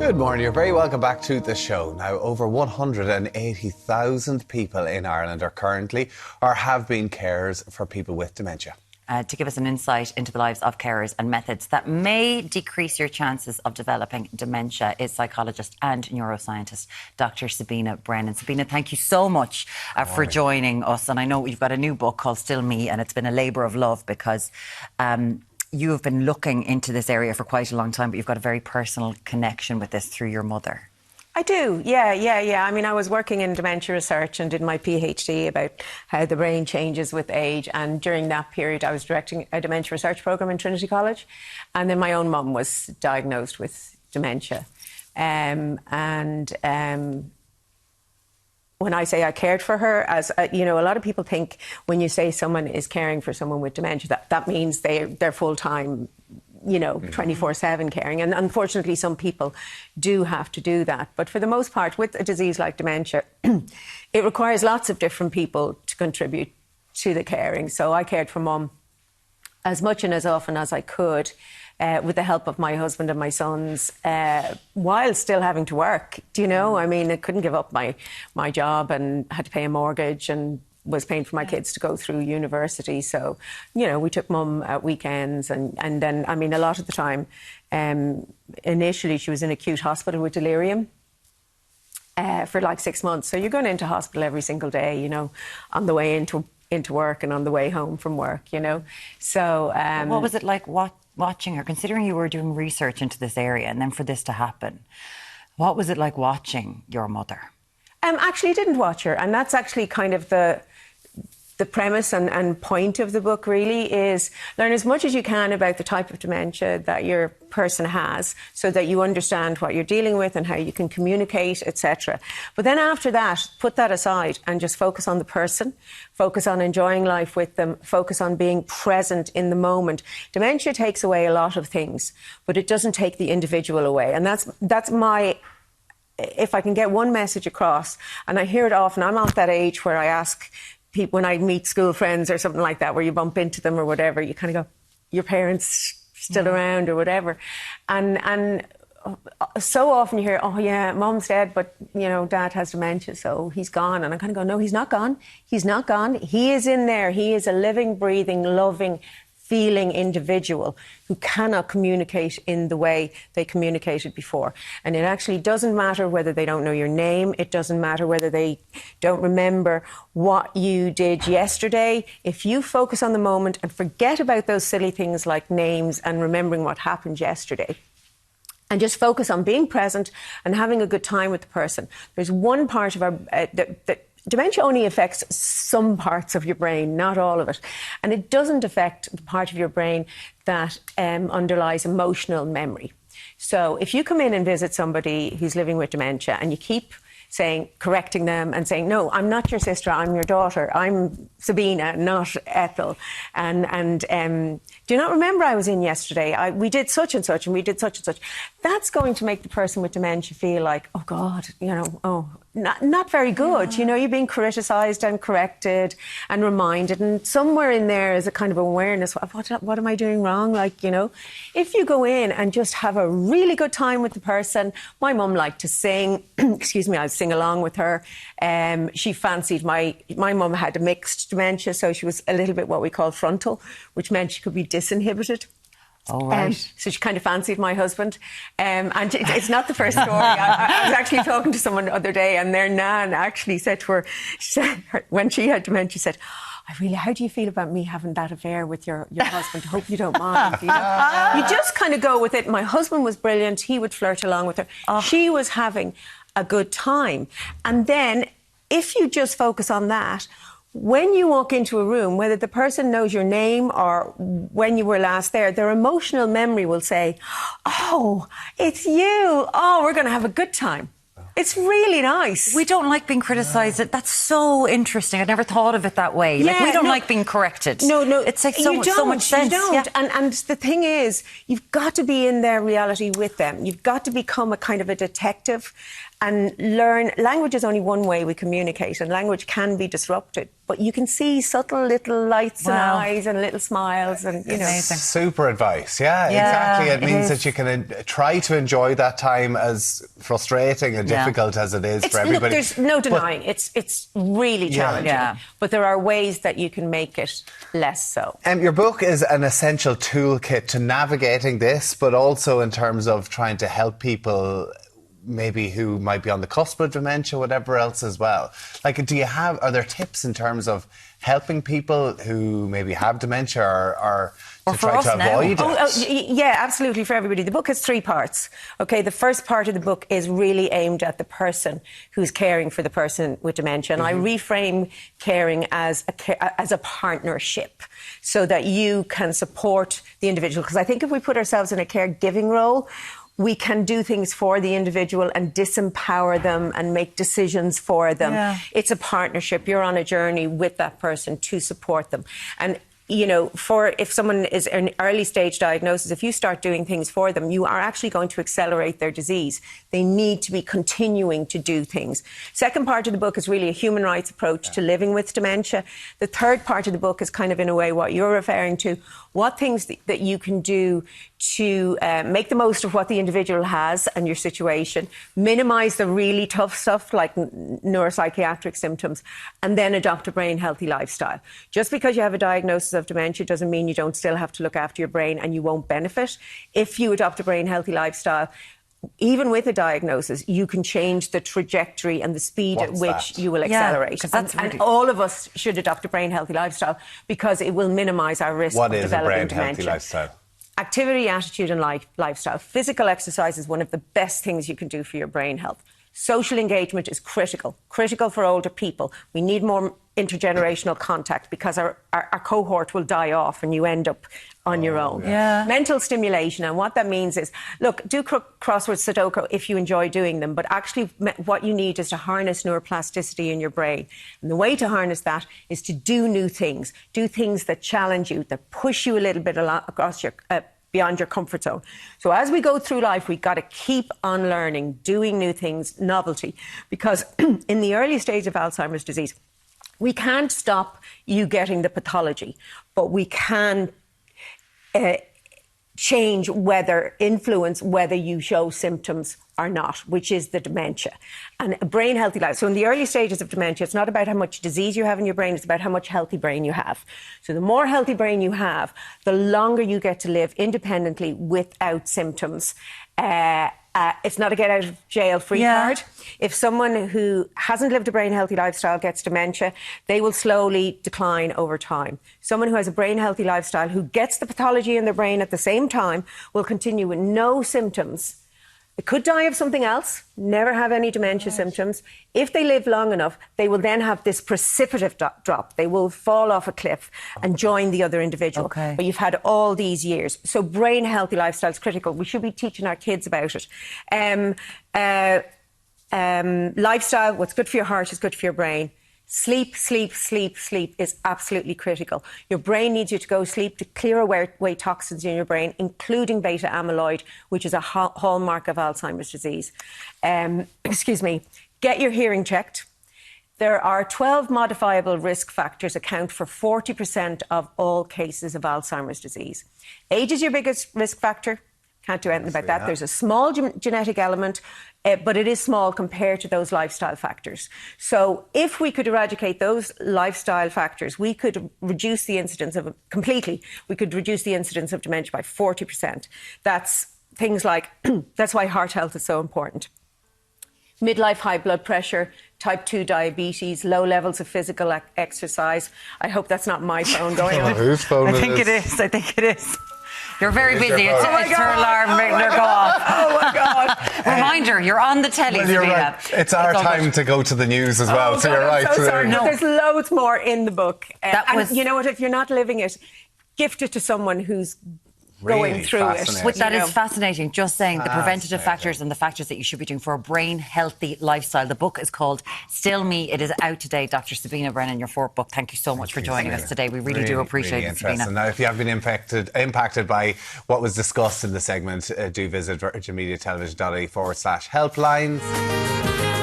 Good morning, you're very welcome back to the show. Now, over 180,000 people in Ireland are currently or have been carers for people with dementia. To give us an insight into the lives of carers and methods that may decrease your chances of developing dementia is psychologist and neuroscientist Dr. Sabina Brennan. Sabina, thank you so much for joining us. And I know you've got a new book called Still Me, and it's been a labour of love because you have been looking into this area for quite a long time, but you've got a very personal connection with this through your mother. I do, yeah. I mean, I was working in dementia research and did my PhD about how the brain changes with age. And during that period, I was directing a dementia research programme in Trinity College. And then my own mum was diagnosed with dementia. When I say I cared for her, as you know, a lot of people think when you say someone is caring for someone with dementia, that means they're full-time, 24/7 caring. And unfortunately, some people do have to do that. But for the most part, with a disease like dementia, it requires lots of different people to contribute to the caring. So I cared for Mum as much and as often as I could, with the help of my husband and my sons, while still having to work. Do you know? I mean, I couldn't give up my job and had to pay a mortgage and was paying for my kids to go through university. So, we took Mum at weekends and then, I mean, a lot of the time, initially she was in acute hospital with delirium for like 6 months. So you're going into hospital every single day, on the way into work and on the way home from work, So... what was it like watching her, considering you were doing research into this area and then for this to happen? What was it like watching your mother? Actually, I didn't watch her. And that's actually kind of the premise and point of the book, really, is learn as much as you can about the type of dementia that your person has so that you understand what you're dealing with and how you can communicate, etc. But then after that, put that aside and just focus on the person, focus on enjoying life with them, focus on being present in the moment. Dementia takes away a lot of things, but it doesn't take the individual away. And that's my... If I can get one message across, and I hear it often, I'm at that age where I ask people when I meet school friends or something like that, where you bump into them or whatever, you kind of go, your parents still around or whatever. And so often you hear, oh yeah, Mum's dead, but Dad has dementia, so he's gone. And I kind of go, no, he's not gone. He's not gone. He is in there. He is a living, breathing, loving, feeling individual who cannot communicate in the way they communicated before. And it actually doesn't matter whether they don't know your name. It doesn't matter whether they don't remember what you did yesterday. If you focus on the moment and forget about those silly things like names and remembering what happened yesterday, and just focus on being present and having a good time with the person. There's one part of our... Dementia only affects some parts of your brain, not all of it. And it doesn't affect the part of your brain that underlies emotional memory. So if you come in and visit somebody who's living with dementia and you keep correcting them and saying, no, I'm not your sister, I'm your daughter, I'm Sabina, not Ethel. And do you not remember I was in yesterday? We did such and such and we did such and such. That's going to make the person with dementia feel like, oh God, not very good. You're being criticised and corrected and reminded. And somewhere in there is a kind of awareness of what am I doing wrong? If you go in and just have a really good time with the person. My mum liked to sing. Excuse me, I'd sing along with her. She fancied my mum had a mixed dementia, so she was a little bit what we call frontal, which meant she could be disinhibited. Oh, right. So she kind of fancied my husband. And it's not the first story. I was actually talking to someone the other day and their nan actually said to her, when she had dementia, she said, how do you feel about me having that affair with your husband? I hope you don't mind. You just kind of go with it. My husband was brilliant. He would flirt along with her. Oh. She was having a good time. And then if you just focus on that, when you walk into a room, whether the person knows your name or when you were last there, their emotional memory will say, oh, it's you. Oh, we're going to have a good time. It's really nice. We don't like being criticised. That's so interesting. I never thought of it that way. Yeah, we don't like being corrected. No. It's like so much sense. You don't. Yeah. And the thing is, you've got to be in their reality with them. You've got to become a kind of a detective and learn. Language is only one way we communicate, and language can be disrupted. But you can see subtle little lights in eyes and little smiles, and you know. Amazing. Super advice. Yeah, exactly. It means that you can try to enjoy that time, as frustrating and difficult as it is for everybody. Look, there's no denying it's really challenging. Yeah. But there are ways that you can make it less so. Your book is an essential toolkit to navigating this, but also in terms of trying to help people maybe who might be on the cusp of dementia, whatever else as well. Like, are there tips in terms of helping people who maybe have dementia or to try to avoid it? Yeah, absolutely, for everybody. The book has 3 parts. Okay, the first part of the book is really aimed at the person who's caring for the person with dementia, and I reframe caring as a partnership, so that you can support the individual. Because I think if we put ourselves in a caregiving role, we can do things for the individual and disempower them and make decisions for them. Yeah. It's a partnership. You're on a journey with that person to support them. And you know, if someone is an early stage diagnosis, if you start doing things for them, you are actually going to accelerate their disease. They need to be continuing to do things. Second part of the book is really a human rights approach to living with dementia. The third part of the book is kind of, in a way, what you're referring to. What things that you can do to make the most of what the individual has and your situation, minimise the really tough stuff like neuropsychiatric symptoms, and then adopt a brain healthy lifestyle. Just because you have a diagnosis of dementia doesn't mean you don't still have to look after your brain and you won't benefit. If you adopt a brain healthy lifestyle, even with a diagnosis, you can change the trajectory and the speed at which you will accelerate. And all of us should adopt a brain healthy lifestyle, because it will minimise our risk of developing dementia. What is a brain healthy lifestyle? Activity, attitude and lifestyle. Physical exercise is one of the best things you can do for your brain health. Social engagement is critical for older people. We need more intergenerational contact, because our cohort will die off and you end up on your own. Yeah. Mental stimulation, and what that means is, look, do crossword Sudoku if you enjoy doing them, but actually what you need is to harness neuroplasticity in your brain. And the way to harness that is to do new things, do things that challenge you, that push you a little bit across your beyond your comfort zone. So as we go through life, we've got to keep on learning, doing new things, novelty, because in the early stage of Alzheimer's disease, we can't stop you getting the pathology, but we can influence whether you show symptoms or not, which is the dementia. And a brain healthy life. So in the early stages of dementia, it's not about how much disease you have in your brain, it's about how much healthy brain you have. So the more healthy brain you have, the longer you get to live independently without symptoms. It's not a get out of jail free card. If someone who hasn't lived a brain healthy lifestyle gets dementia, they will slowly decline over time. Someone who has a brain healthy lifestyle who gets the pathology in their brain at the same time will continue with no symptoms. They could die of something else, never have any dementia symptoms. If they live long enough, they will then have this precipitative drop. They will fall off a cliff and join the other individual. Okay. But you've had all these years. So brain healthy lifestyle is critical. We should be teaching our kids about it. Lifestyle, what's good for your heart is good for your brain. Sleep is absolutely critical. Your brain needs you to go sleep to clear away toxins in your brain, including beta amyloid, which is a hallmark of Alzheimer's disease. Get your hearing checked. There are 12 modifiable risk factors account for 40% of all cases of Alzheimer's disease. Age is your biggest risk factor. Can't do anything about that. There's a small genetic element, but it is small compared to those lifestyle factors. So if we could eradicate those lifestyle factors, we could reduce the incidence of dementia by 40%. That's things like, that's why heart health is so important. Midlife high blood pressure, type 2 diabetes, low levels of physical exercise. I hope that's not my phone going on. Whose phone I think it is. You're very busy. It's her alarm making her go off. Oh, my God. Reminder, you're on the telly, well, you're Sabina. right. It's our time to go to the news as well, so God, you're right. I'm so sorry. No. There's loads more in the book. And you know what? If you're not living it, gift it to someone who's going through it. But that is fascinating, just saying the preventative factors and the factors that you should be doing for a brain healthy lifestyle. The book is called Still Me. It is out today. Dr. Sabina Brennan, your fourth book. Thank you so much for joining us today. We really do appreciate it, Sabina. Now, if you have been impacted by what was discussed in the segment, do visit virginmediatelevision.ie/helplines.